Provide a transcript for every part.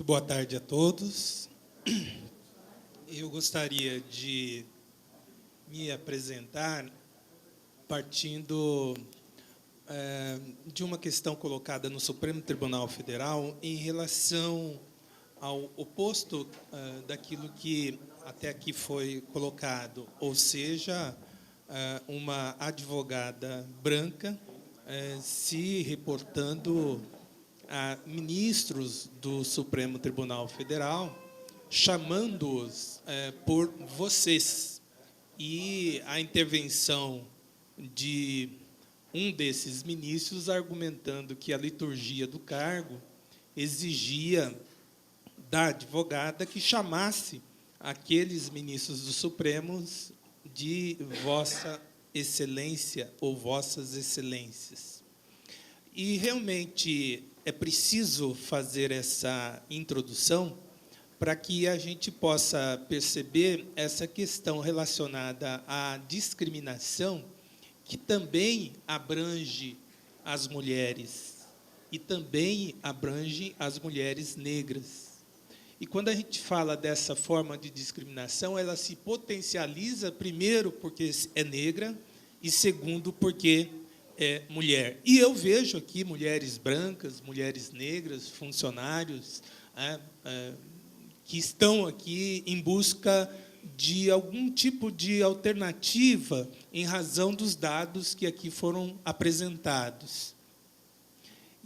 boa tarde a todos. Eu gostaria de me apresentar partindo de uma questão colocada no Supremo Tribunal Federal em relação ao oposto daquilo que até aqui foi colocado, ou seja, uma advogada branca se reportando a ministros do Supremo Tribunal Federal, chamando-os por vocês. E a intervenção de um desses ministros argumentando que a liturgia do cargo exigia da advogada que chamasse aqueles ministros do Supremo de Vossa Excelência ou Vossas Excelências. E, realmente, é preciso fazer essa introdução para que a gente possa perceber essa questão relacionada à discriminação, que também abrange as mulheres e também abrange as mulheres negras. E, quando a gente fala dessa forma de discriminação, ela se potencializa, primeiro, porque é negra, e, segundo, porque é mulher. E eu vejo aqui mulheres brancas, mulheres negras, funcionários, que estão aqui em busca de algum tipo de alternativa em razão dos dados que aqui foram apresentados.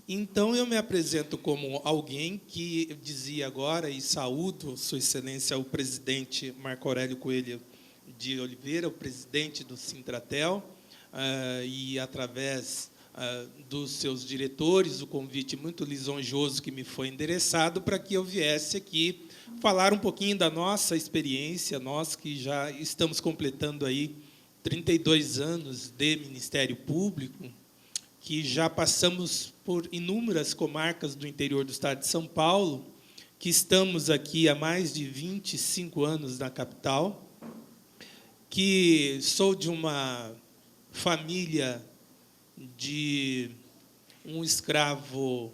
Então, eu me apresento como alguém que eu dizia agora, e saúdo Sua Excelência, o presidente Marco Aurélio Coelho de Oliveira, o presidente do Sintratel, e, através dos seus diretores, o convite muito lisonjoso que me foi endereçado para que eu viesse aqui falar um pouquinho da nossa experiência, nós que já estamos completando aí 32 anos de Ministério Público, que já passamos por inúmeras comarcas do interior do estado de São Paulo, que estamos aqui há mais de 25 anos na capital, que sou de uma família de um escravo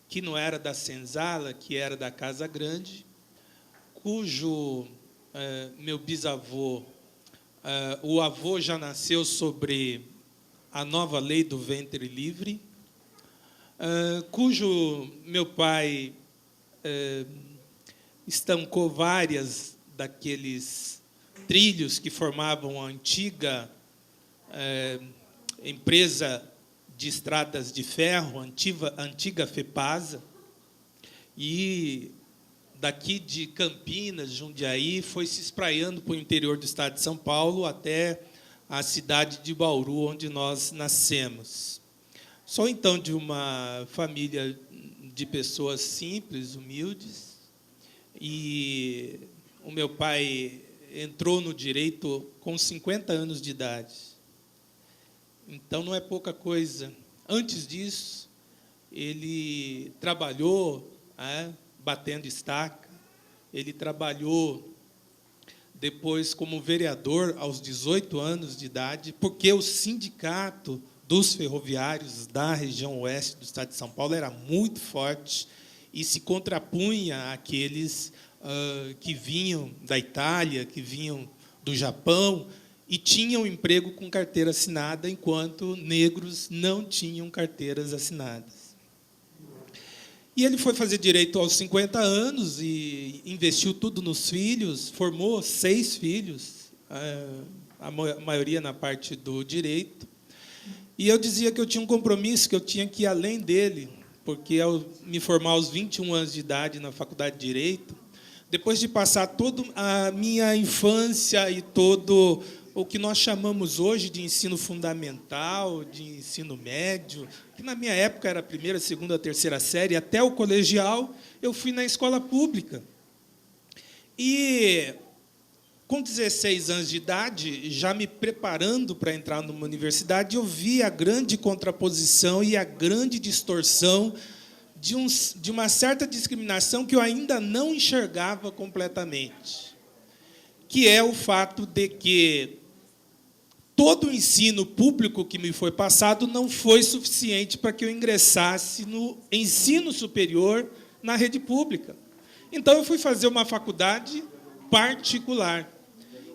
que não era da senzala, que era da Casa Grande, cujo meu bisavô, o avô já nasceu sobre a nova lei do ventre livre, cujo meu pai estancou várias daqueles trilhos que formavam a antiga empresa de estradas de ferro, antiga FEPASA, e daqui de Campinas, Jundiaí, foi se espraiando para o interior do estado de São Paulo até a cidade de Bauru, onde nós nascemos. Sou, então, de uma família de pessoas simples, humildes, e o meu pai entrou no direito com 50 anos de idade. Então, não é pouca coisa. Antes disso, ele trabalhou batendo estaca, ele trabalhou depois como vereador aos 18 anos de idade, porque o sindicato dos ferroviários da região oeste do estado de São Paulo era muito forte e se contrapunha àqueles que vinham da Itália, que vinham do Japão, e tinham emprego com carteira assinada, enquanto negros não tinham carteiras assinadas. E ele foi fazer direito aos 50 anos e investiu tudo nos filhos, formou 6 filhos, a maioria na parte do direito. E eu dizia que eu tinha um compromisso, que eu tinha que ir além dele, porque, ao me formar aos 21 anos de idade na Faculdade de Direito, depois de passar toda a minha infância e todo o que nós chamamos hoje de ensino fundamental, de ensino médio, que na minha época era a primeira, segunda, terceira série, até o colegial, eu fui na escola pública. E, com 16 anos de idade, já me preparando para entrar numa universidade, eu vi a grande contraposição e a grande distorção de uma certa discriminação que eu ainda não enxergava completamente, que é o fato de que todo o ensino público que me foi passado não foi suficiente para que eu ingressasse no ensino superior na rede pública. Então, eu fui fazer uma faculdade particular.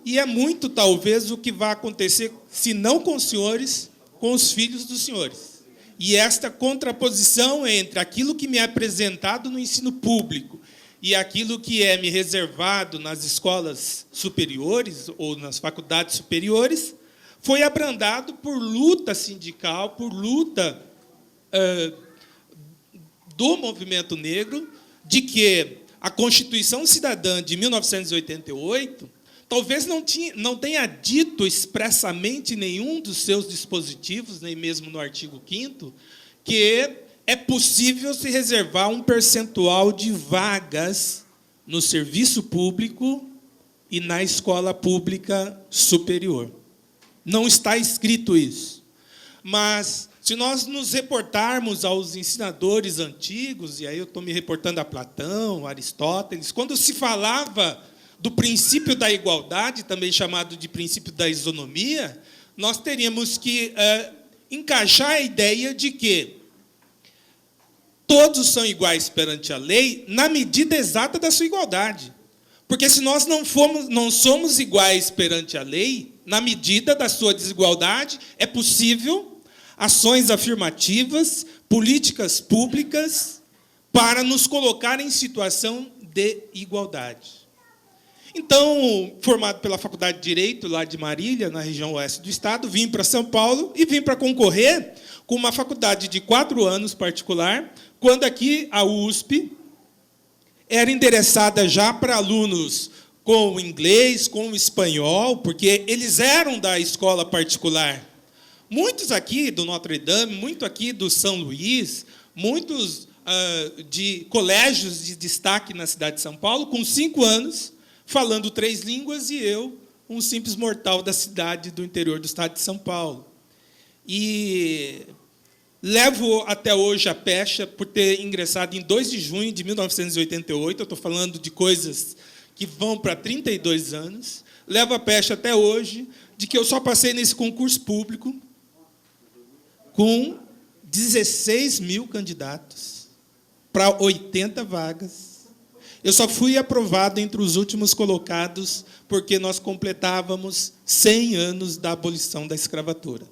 E é muito, talvez, o que vai acontecer, se não com os senhores, com os filhos dos senhores. E esta contraposição entre aquilo que me é apresentado no ensino público e aquilo que é me reservado nas escolas superiores ou nas faculdades superiores foi abrandado por luta sindical, por luta do movimento negro, de que a Constituição Cidadã de 1988 talvez não tenha dito expressamente nenhum dos seus dispositivos, nem mesmo no artigo 5º, que é possível se reservar um percentual de vagas no serviço público e na escola pública superior. Não está escrito isso. Mas, se nós nos reportarmos aos ensinadores antigos, e aí eu estou me reportando a Platão, Aristóteles, quando se falava do princípio da igualdade, também chamado de princípio da isonomia, nós teríamos que encaixar a ideia de que todos são iguais perante a lei na medida exata da sua igualdade. Porque se nós não somos iguais perante a lei, na medida da sua desigualdade, é possível ações afirmativas, políticas públicas, para nos colocar em situação de igualdade. Então, formado pela Faculdade de Direito, lá de Marília, na região oeste do estado, vim para São Paulo e vim para concorrer com uma faculdade de 4 anos particular, quando aqui a USP era endereçada já para alunos com inglês, com espanhol, porque eles eram da escola particular. Muitos aqui do Notre Dame, muito aqui do São Luís, muitos de colégios de destaque na cidade de São Paulo, com 5 anos, falando 3 línguas, e eu, um simples mortal da cidade do interior do estado de São Paulo. E levo até hoje a pecha por ter ingressado em 2 de junho de 1988, eu estou falando de coisas que vão para 32 anos, levo a pecha até hoje de que eu só passei nesse concurso público com 16 mil candidatos para 80 vagas. Eu só fui aprovado entre os últimos colocados porque nós completávamos 100 anos da abolição da escravatura.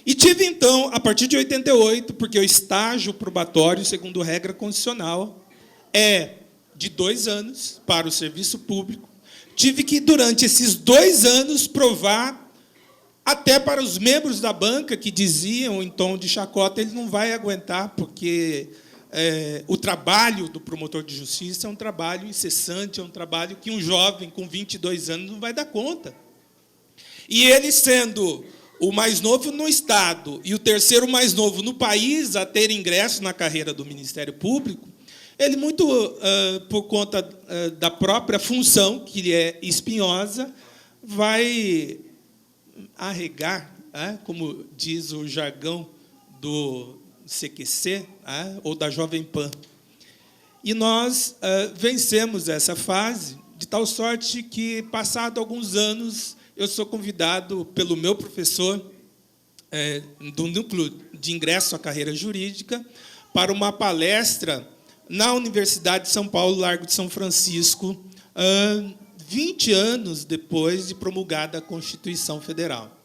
E tive, então, a partir de 88, porque o estágio probatório, segundo regra constitucional, é de 2 anos para o serviço público, tive que, durante esses 2 anos, provar, até para os membros da banca que diziam, em tom de chacota, ele não vai aguentar, porque o trabalho do promotor de justiça é um trabalho incessante, é um trabalho que um jovem com 22 anos não vai dar conta. E ele, sendo o mais novo no Estado e o terceiro mais novo no país a ter ingresso na carreira do Ministério Público, ele, muito por conta da própria função, que lhe é espinhosa, vai arregar, como diz o jargão do CQC, ou da Jovem Pan. E nós vencemos essa fase, de tal sorte que, passado alguns anos, eu sou convidado pelo meu professor do núcleo de ingresso à carreira jurídica para uma palestra na Universidade de São Paulo, Largo de São Francisco, 20 anos depois de promulgada a Constituição Federal.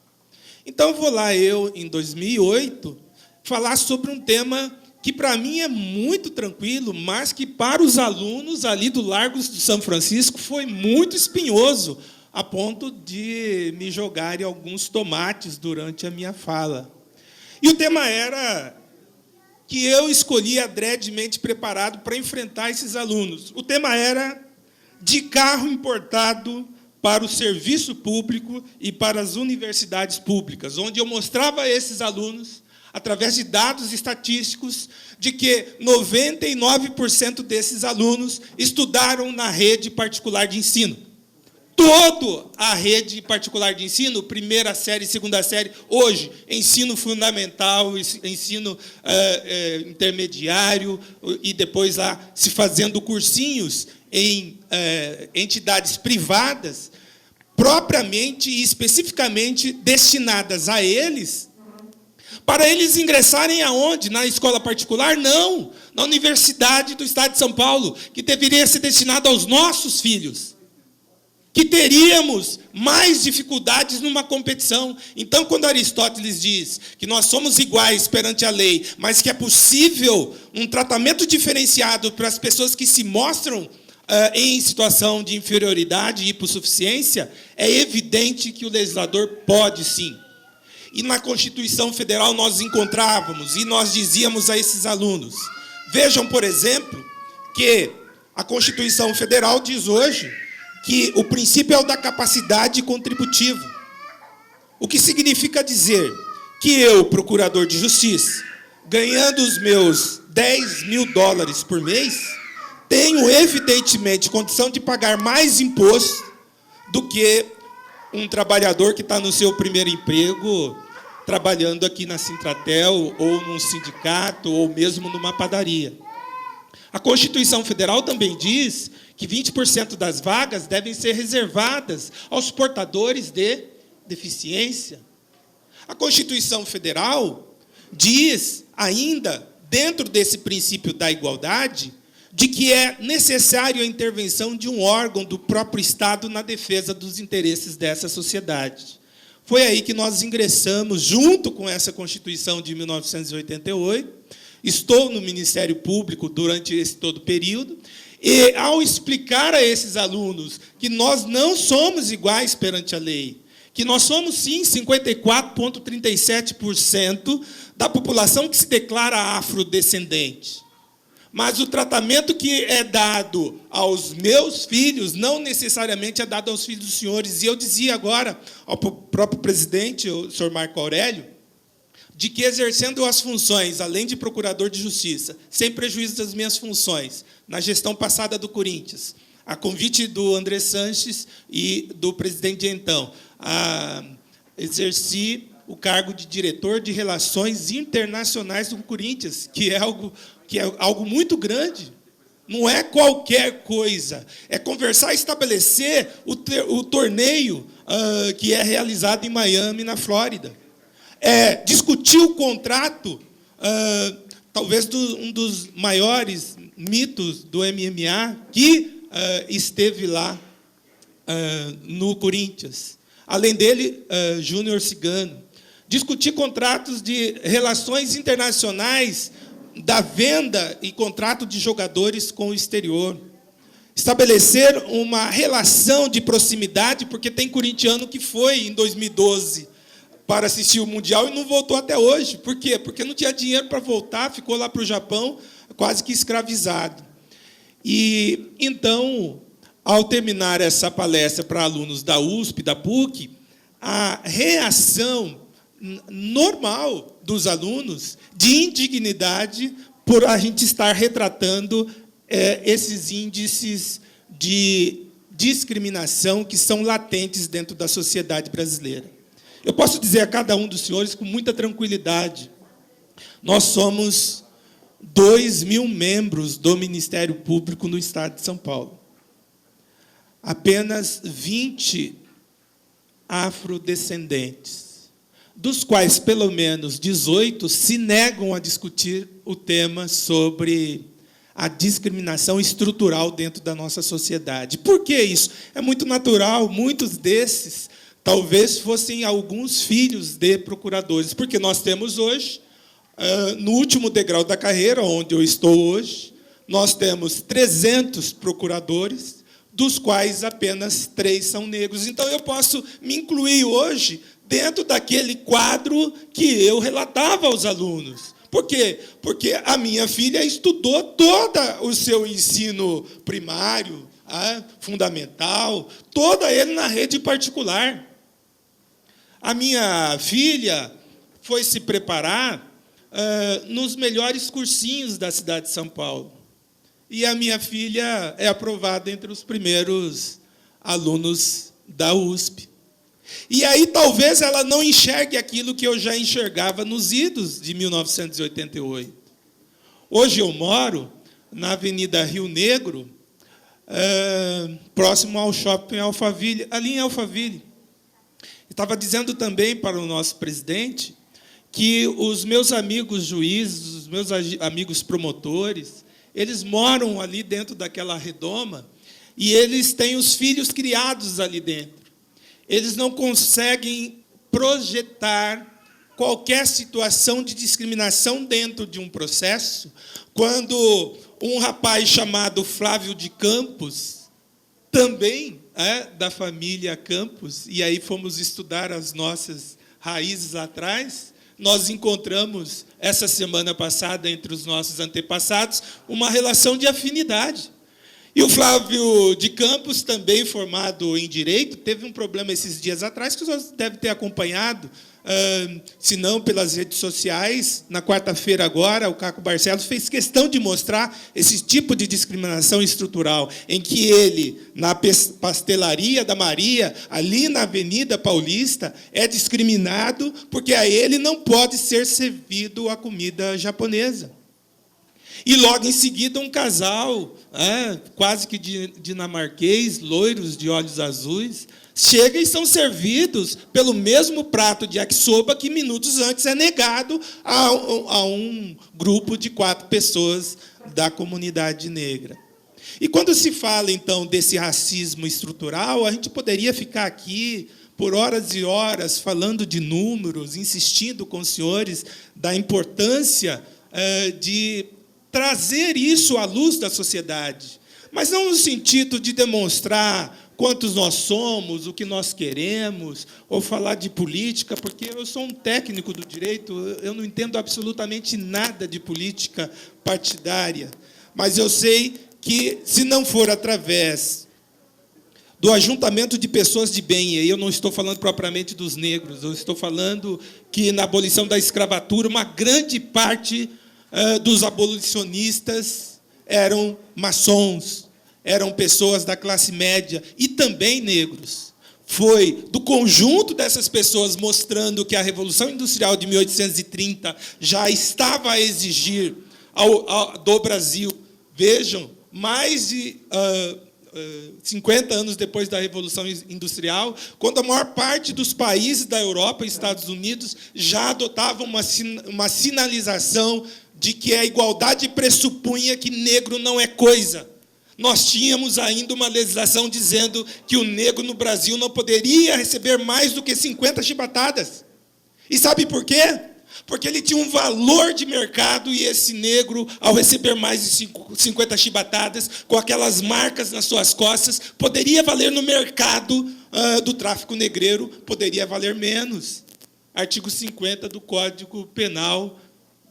Então, vou lá, em 2008, falar sobre um tema que, para mim, é muito tranquilo, mas que, para os alunos ali do Largo de São Francisco, foi muito espinhoso, a ponto de me jogarem alguns tomates durante a minha fala. E o tema era que eu escolhi adredemente preparado para enfrentar esses alunos. O tema era de carro importado para o serviço público e para as universidades públicas, onde eu mostrava a esses alunos, através de dados estatísticos, de que 99% desses alunos estudaram na rede particular de ensino. Toda a rede particular de ensino, primeira série, segunda série, hoje, ensino fundamental, ensino intermediário, e depois lá se fazendo cursinhos em entidades privadas, propriamente e especificamente destinadas a eles, Para eles ingressarem aonde? Na escola particular? Não. Na Universidade do Estado de São Paulo, que deveria ser destinada aos nossos filhos. Que teríamos mais dificuldades numa competição. Então, quando Aristóteles diz que nós somos iguais perante a lei, mas que é possível um tratamento diferenciado para as pessoas que se mostram em situação de inferioridade e hipossuficiência, é evidente que o legislador pode, sim. E na Constituição Federal nós encontrávamos, e nós dizíamos a esses alunos, vejam, por exemplo, que a Constituição Federal diz hoje que o princípio é o da capacidade contributiva. O que significa dizer que eu, procurador de justiça, ganhando os meus $10.000 por mês, tenho, evidentemente, condição de pagar mais imposto do que um trabalhador que está no seu primeiro emprego, trabalhando aqui na Sintratel, ou num sindicato, ou mesmo numa padaria. A Constituição Federal também diz que 20% das vagas devem ser reservadas aos portadores de deficiência. A Constituição Federal diz ainda, dentro desse princípio da igualdade, de que é necessário a intervenção de um órgão do próprio Estado na defesa dos interesses dessa sociedade. Foi aí que nós ingressamos, junto com essa Constituição de 1988, estou no Ministério Público durante esse todo período, e, ao explicar a esses alunos que nós não somos iguais perante a lei, que nós somos, sim, 54,37% da população que se declara afrodescendente, mas o tratamento que é dado aos meus filhos não necessariamente é dado aos filhos dos senhores. E eu dizia agora ao próprio presidente, o senhor Marco Aurélio, de que, exercendo as funções, além de procurador de justiça, sem prejuízo das minhas funções, na gestão passada do Corinthians, a convite do André Sanches e do presidente de então, exerci o cargo de diretor de Relações Internacionais do Corinthians, que é algo muito grande. Não é qualquer coisa. É conversar e estabelecer o torneio que é realizado em Miami, na Flórida. É discutir o contrato, talvez um dos maiores mitos do MMA, que esteve lá no Corinthians. Além dele, Júnior Cigano. Discutir contratos de relações internacionais da venda e contrato de jogadores com o exterior. Estabelecer uma relação de proximidade, porque tem corintiano que foi, em 2012, para assistir o Mundial e não voltou até hoje. Por quê? Porque não tinha dinheiro para voltar, ficou lá para o Japão, quase que escravizado. E, então, ao terminar essa palestra para alunos da USP, da PUC, a reação normal dos alunos de indignidade por a gente estar retratando esses índices de discriminação que são latentes dentro da sociedade brasileira. Eu posso dizer a cada um dos senhores com muita tranquilidade, nós somos 2.000 membros do Ministério Público no Estado de São Paulo. Apenas 20 afrodescendentes, dos quais, pelo menos, 18 se negam a discutir o tema sobre a discriminação estrutural dentro da nossa sociedade. Por que isso? É muito natural, muitos desses talvez fossem alguns filhos de procuradores, porque nós temos hoje, no último degrau da carreira, onde eu estou hoje, nós temos 300 procuradores, dos quais apenas 3 são negros. Então, eu posso me incluir hoje dentro daquele quadro que eu relatava aos alunos. Por quê? Porque a minha filha estudou todo o seu ensino primário, fundamental, todo ele na rede particular. A minha filha foi se preparar nos melhores cursinhos da cidade de São Paulo. E a minha filha é aprovada entre os primeiros alunos da USP. E aí, talvez, ela não enxergue aquilo que eu já enxergava nos idos de 1988. Hoje eu moro na Avenida Rio Negro, próximo ao shopping Alphaville, ali em Alphaville. Estava dizendo também para o nosso presidente que os meus amigos juízes, os meus amigos promotores, eles moram ali dentro daquela redoma e eles têm os filhos criados ali dentro. Eles não conseguem projetar qualquer situação de discriminação dentro de um processo, quando um rapaz chamado Flávio de Campos, também da família Campos, e aí fomos estudar as nossas raízes atrás, nós encontramos, essa semana passada, entre os nossos antepassados, uma relação de afinidade. E o Flávio de Campos, também formado em Direito, teve um problema esses dias atrás, que você deve ter acompanhado, se não pelas redes sociais. Na quarta-feira agora, o Caco Barcelos fez questão de mostrar esse tipo de discriminação estrutural, em que ele, na pastelaria da Maria, ali na Avenida Paulista, é discriminado porque a ele não pode ser servido a comida japonesa. E, logo em seguida, um casal, quase que dinamarquês, loiros de olhos azuis, chega e são servidos pelo mesmo prato de yakisoba que, minutos antes, é negado a um grupo de 4 pessoas da comunidade negra. E, quando se fala, então, desse racismo estrutural, a gente poderia ficar aqui por horas e horas falando de números, insistindo com os senhores da importância de trazer isso à luz da sociedade, mas não no sentido de demonstrar quantos nós somos, o que nós queremos, ou falar de política, porque eu sou um técnico do direito, eu não entendo absolutamente nada de política partidária, mas eu sei que, se não for através do ajuntamento de pessoas de bem, e aí eu não estou falando propriamente dos negros, eu estou falando que, na abolição da escravatura, uma grande parte dos abolicionistas eram maçons, eram pessoas da classe média e também negros. Foi do conjunto dessas pessoas mostrando que a Revolução Industrial de 1830 já estava a exigir do Brasil, vejam, mais de 50 anos depois da Revolução Industrial, quando a maior parte dos países da Europa e Estados Unidos já adotavam uma sinalização de que a igualdade pressupunha que negro não é coisa. Nós tínhamos ainda uma legislação dizendo que o negro no Brasil não poderia receber mais do que 50 chibatadas. E sabe por quê? Porque ele tinha um valor de mercado e esse negro, ao receber mais de 50 chibatadas, com aquelas marcas nas suas costas, poderia valer no mercado do tráfico negreiro, poderia valer menos. Artigo 50 do Código Penal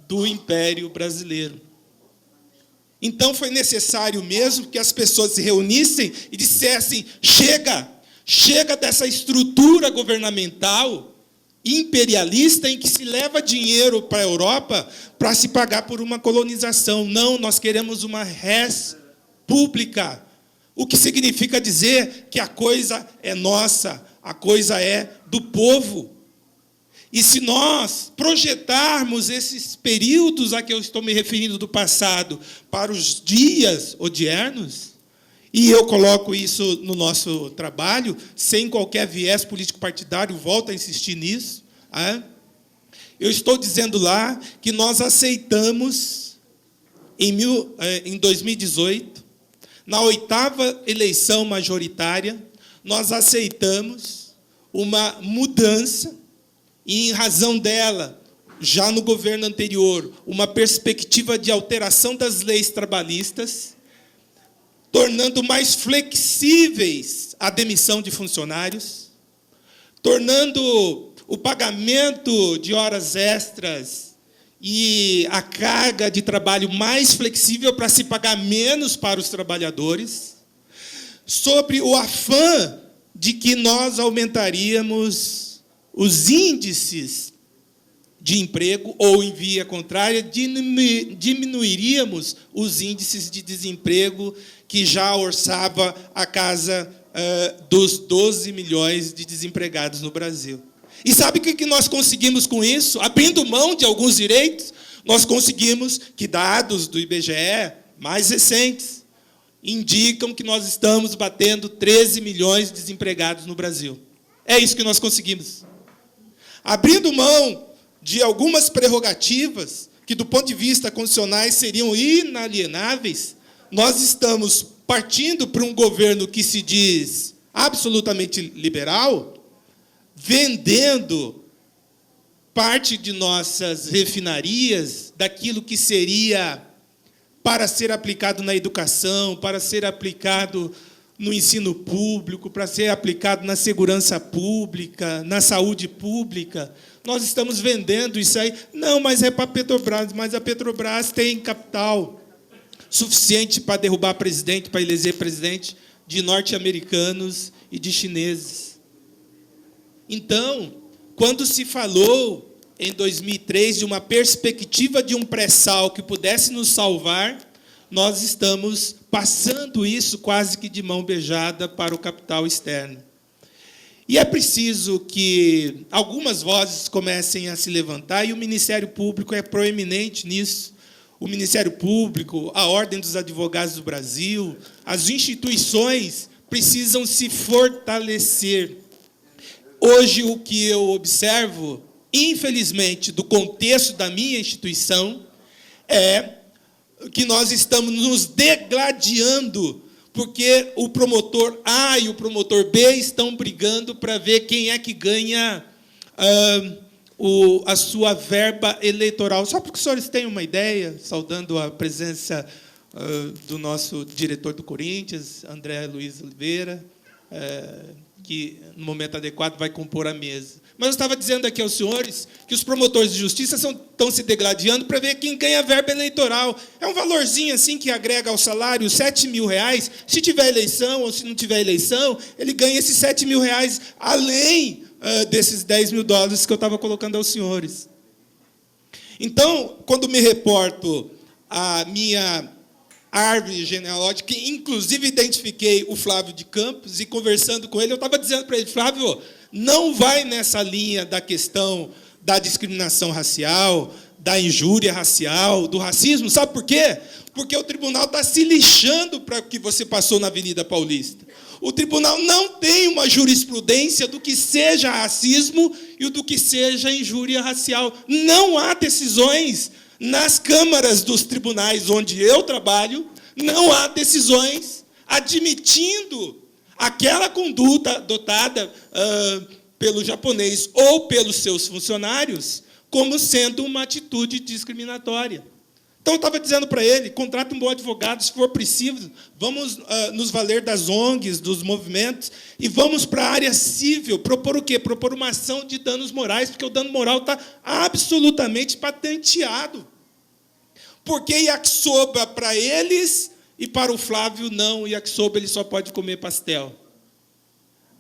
do Império Brasileiro. Então, foi necessário mesmo que as pessoas se reunissem e dissessem: chega dessa estrutura governamental imperialista em que se leva dinheiro para a Europa para se pagar por uma colonização. Não, nós queremos uma res pública, o que significa dizer que a coisa é nossa, a coisa é do povo. E se nós projetarmos esses períodos a que eu estou me referindo do passado para os dias odiernos, e eu coloco isso no nosso trabalho, sem qualquer viés político-partidário, volto a insistir nisso, eu estou dizendo lá que nós aceitamos, em 2018, na 8ª eleição majoritária, nós aceitamos uma mudança, e, em razão dela, já no governo anterior, uma perspectiva de alteração das leis trabalhistas, tornando mais flexíveis a demissão de funcionários, tornando o pagamento de horas extras e a carga de trabalho mais flexível para se pagar menos para os trabalhadores, sobre o afã de que nós aumentaríamos os índices de emprego, ou, em via contrária, diminuiríamos os índices de desemprego que já orçava a casa dos 12 milhões de desempregados no Brasil. E sabe o que nós conseguimos com isso? Abrindo mão de alguns direitos, nós conseguimos que dados do IBGE, mais recentes, indicam que nós estamos batendo 13 milhões de desempregados no Brasil. É isso que nós conseguimos. Abrindo mão de algumas prerrogativas que, do ponto de vista constitucionais, seriam inalienáveis, nós estamos partindo para um governo que se diz absolutamente liberal, vendendo parte de nossas refinarias, daquilo que seria para ser aplicado na educação, para ser aplicado no ensino público, para ser aplicado na segurança pública, na saúde pública. Nós estamos vendendo isso aí. Não, mas é para a Petrobras. Mas a Petrobras tem capital suficiente para derrubar presidente, para eleger presidente de norte-americanos e de chineses. Então, quando se falou, em 2003, de uma perspectiva de um pré-sal que pudesse nos salvar, nós estamos passando isso quase que de mão beijada para o capital externo. E é preciso que algumas vozes comecem a se levantar, e o Ministério Público é proeminente nisso. O Ministério Público, a Ordem dos Advogados do Brasil, as instituições precisam se fortalecer. Hoje, o que eu observo, infelizmente, do contexto da minha instituição, é que nós estamos nos degladiando, porque o promotor A e o promotor B estão brigando para ver quem é que ganha a sua verba eleitoral. Só para que os senhores tenham uma ideia, saudando a presença do nosso diretor do Corinthians, André Luiz Oliveira, que, no momento adequado, vai compor a mesa. Mas eu estava dizendo aqui aos senhores que os promotores de justiça estão se degladiando para ver quem ganha verba eleitoral. É um valorzinho assim que agrega ao salário R$7.000. Se tiver eleição ou se não tiver eleição, ele ganha esses R$7.000, além desses $10.000 que eu estava colocando aos senhores. Então, quando me reporto à minha árvore genealógica, inclusive identifiquei o Flávio de Campos, e conversando com ele, eu estava dizendo para ele: Flávio, não vai nessa linha da questão da discriminação racial, da injúria racial, do racismo. Sabe por quê? Porque o tribunal está se lixando para o que você passou na Avenida Paulista. O tribunal não tem uma jurisprudência do que seja racismo e do que seja injúria racial. Não há decisões nas câmaras dos tribunais onde eu trabalho, não há decisões admitindo aquela conduta adotada pelo japonês ou pelos seus funcionários como sendo uma atitude discriminatória. Então, eu estava dizendo para ele: contrate um bom advogado, se for preciso, vamos nos valer das ONGs, dos movimentos, e vamos para a área civil. Propor o quê? Propor uma ação de danos morais, porque o dano moral está absolutamente patenteado. Porque yakisoba para eles e para o Flávio não, yakisoba ele só pode comer pastel.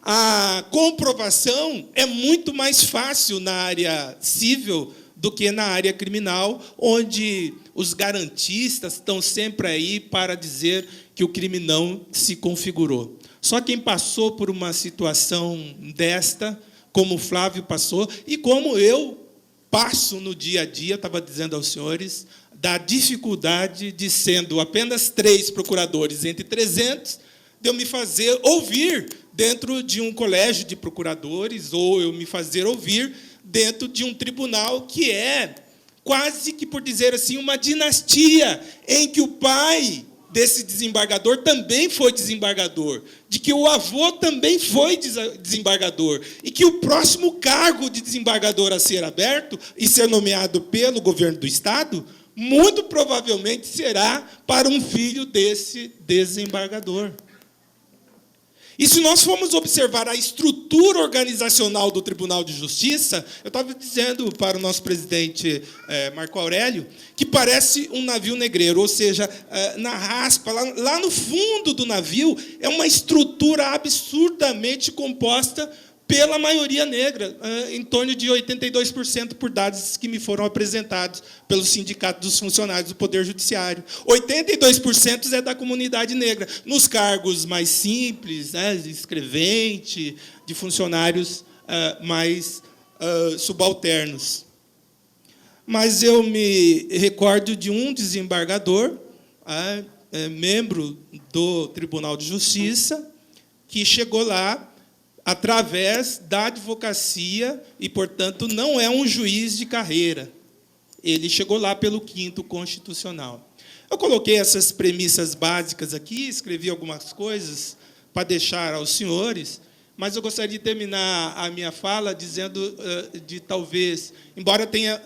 A comprovação é muito mais fácil na área civil do que na área criminal, onde os garantistas estão sempre aí para dizer que o crime não se configurou. Só quem passou por uma situação desta, como o Flávio passou, e como eu passo no dia a dia, estava dizendo aos senhores, da dificuldade de, sendo apenas 3 procuradores entre 300, de eu me fazer ouvir dentro de um colégio de procuradores, ou eu me fazer ouvir dentro de um tribunal que é quase que, por dizer assim, uma dinastia, em que o pai desse desembargador também foi desembargador, de que o avô também foi desembargador, e que o próximo cargo de desembargador a ser aberto e ser nomeado pelo governo do Estado, muito provavelmente será para um filho desse desembargador. E se nós formos observar a estrutura organizacional do Tribunal de Justiça, eu estava dizendo para o nosso presidente Marco Aurélio, que parece um navio negreiro, ou seja, na raspa, lá no fundo do navio, é uma estrutura absurdamente composta pela maioria negra, em torno de 82%, por dados que me foram apresentados pelo Sindicato dos Funcionários do Poder Judiciário. 82% é da comunidade negra, nos cargos mais simples, né, de escrevente, de funcionários mais subalternos. Mas eu me recordo de um desembargador, membro do Tribunal de Justiça, que chegou lá através da advocacia e, portanto, não é um juiz de carreira. Ele chegou lá pelo 5º Constitucional. Eu coloquei essas premissas básicas aqui, escrevi algumas coisas para deixar aos senhores, mas eu gostaria de terminar a minha fala dizendo de talvez, embora tenha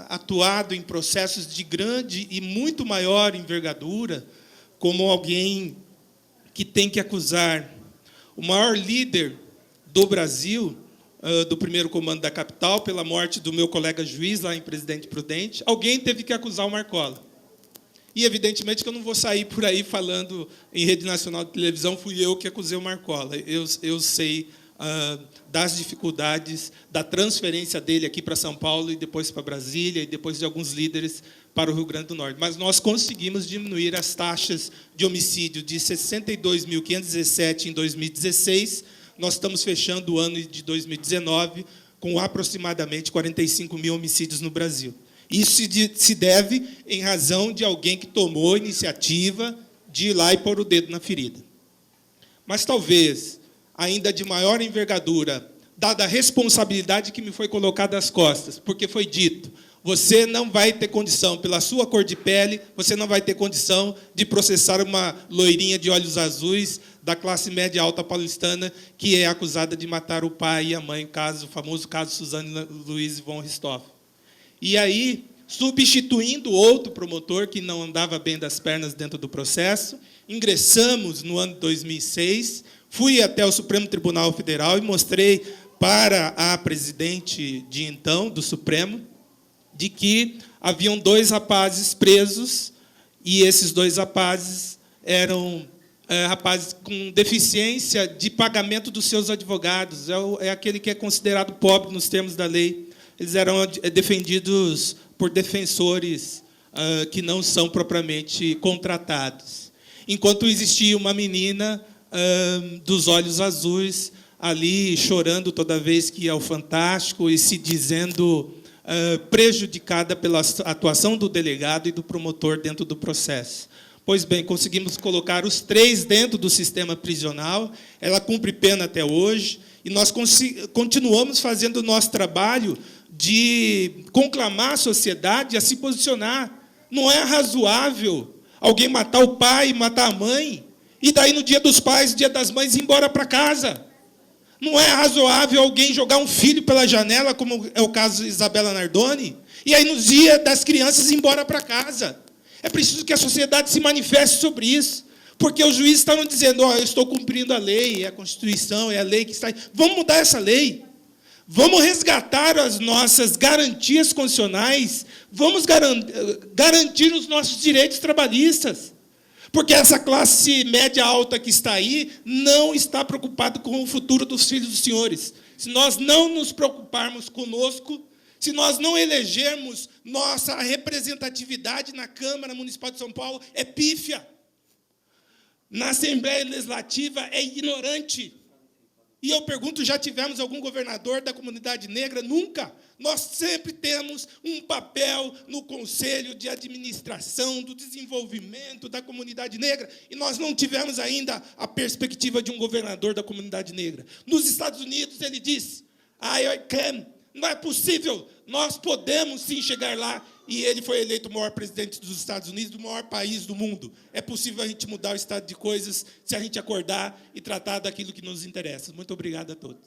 atuado em processos de grande e muito maior envergadura, como alguém que tem que acusar o maior líder do Brasil, do primeiro comando da capital, pela morte do meu colega juiz lá em Presidente Prudente, alguém teve que acusar o Marcola. E, evidentemente, que eu não vou sair por aí falando em rede nacional de televisão, fui eu que acusei o Marcola. Eu sei das dificuldades da transferência dele aqui para São Paulo e depois para Brasília e depois de alguns líderes para o Rio Grande do Norte. Mas nós conseguimos diminuir as taxas de homicídio de 62.517 em 2016. Nós estamos fechando o ano de 2019 com aproximadamente 45 mil homicídios no Brasil. Isso se deve em razão de alguém que tomou a iniciativa de ir lá e pôr o dedo na ferida. Mas talvez, ainda de maior envergadura, dada a responsabilidade que me foi colocada às costas, porque foi dito, você não vai ter condição, pela sua cor de pele, você não vai ter condição de processar uma loirinha de olhos azuis da classe média alta paulistana que é acusada de matar o pai e a mãe, o famoso caso Suzane Luiz von Richthofen. E aí, substituindo outro promotor que não andava bem das pernas dentro do processo, ingressamos no ano de 2006, fui até o Supremo Tribunal Federal e mostrei para a presidente de então, do Supremo, de que haviam 2 rapazes presos, e esses 2 rapazes eram rapazes com deficiência de pagamento dos seus advogados. É aquele que é considerado pobre nos termos da lei. Eles eram defendidos por defensores que não são propriamente contratados. Enquanto existia uma menina dos olhos azuis ali chorando toda vez que ia ao Fantástico e se dizendo prejudicada pela atuação do delegado e do promotor dentro do processo. Pois bem, conseguimos colocar os 3 dentro do sistema prisional, ela cumpre pena até hoje, e nós continuamos fazendo o nosso trabalho de conclamar a sociedade a se posicionar. Não é razoável alguém matar o pai, matar a mãe, e daí no dia dos pais, dia das mães, ir embora para casa. Não é razoável alguém jogar um filho pela janela, como é o caso de Isabela Nardoni, e aí no dia das crianças ir embora para casa. É preciso que a sociedade se manifeste sobre isso, porque os juízes estavam dizendo, eu estou cumprindo a lei, é a Constituição, é a lei que está aí. Vamos mudar essa lei. Vamos resgatar as nossas garantias constitucionais, vamos garantir os nossos direitos trabalhistas. Porque essa classe média alta que está aí não está preocupada com o futuro dos filhos dos senhores. Se nós não nos preocuparmos conosco, se nós não elegermos nossa representatividade na Câmara Municipal de São Paulo, é pífia. Na Assembleia Legislativa, é ignorante. E eu pergunto, já tivemos algum governador da comunidade negra? Nunca. Nós sempre temos um papel no Conselho de Administração do Desenvolvimento da Comunidade Negra, e nós não tivemos ainda a perspectiva de um governador da comunidade negra. Nos Estados Unidos, ele disse, I can. Não é possível, nós podemos sim chegar lá, e ele foi eleito o maior presidente dos Estados Unidos, do maior país do mundo. É possível a gente mudar o estado de coisas se a gente acordar e tratar daquilo que nos interessa. Muito obrigado a todos.